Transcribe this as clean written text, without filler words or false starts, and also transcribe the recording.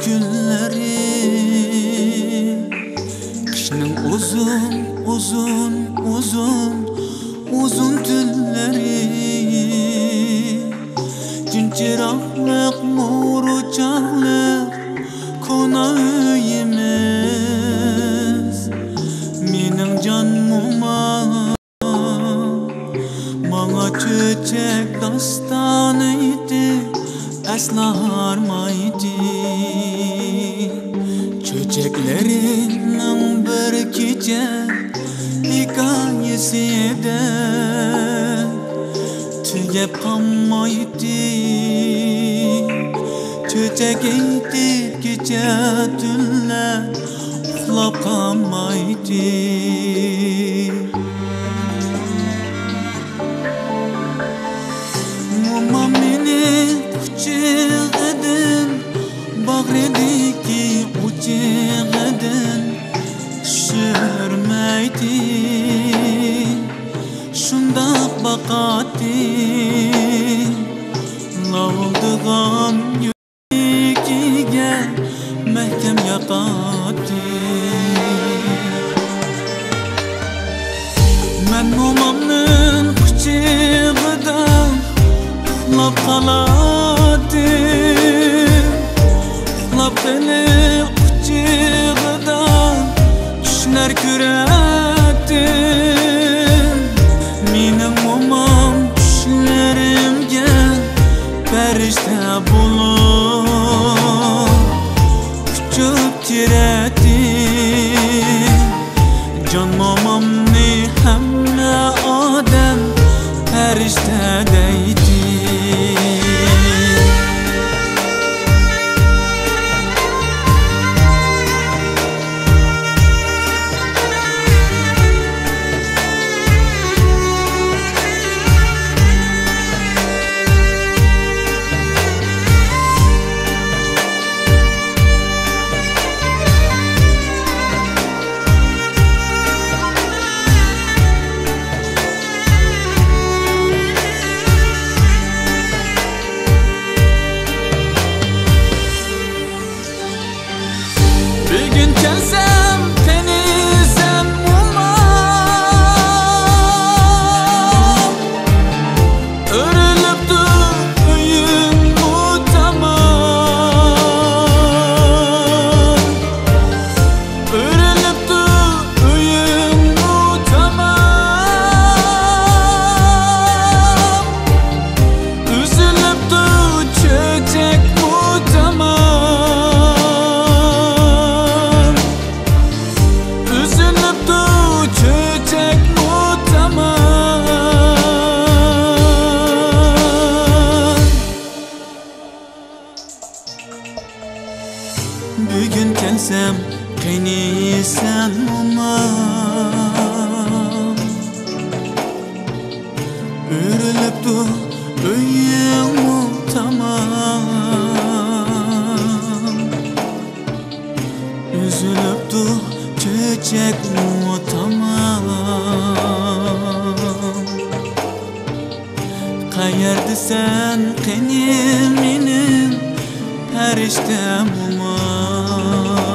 günleri, kışның uzun tünleri, Cinçiraqlıq, moruçaqlıq kona öyimiz. Mening canmuma Mağa çöçek dastanıydı, asla harmaydı. Çöçeklerinin bir gece hikayesi de tüyep kalmaydı. Çöçek eğitip gece tünler uxlap kalmaydı. Momam meni kuchag'idan, bag'ridagi o'chig'idan tushirmaydi. Shundoq boqadi lavuldigan yuragiga mahkam yoqadi. Men momamning quchog'idan uxlab qoladim. Uxlab qolib quchog'idan tushlar ko'radim. Mening momam tushlarimga farishta bo'lib quchib tiradi. Jon momamni hamma odam farishta deydi. Gelsem tenizem umam, örülüptü öyüm mutamam. Örülüptü öyüm mutamam. Üzülüptü çöçek mutamam. Bugün gelsem qiynasan momam, o'rilibdi uyim tamam. Üzülüptü çöçek tamam. Qayerdasan qiynim mening farishtam momam.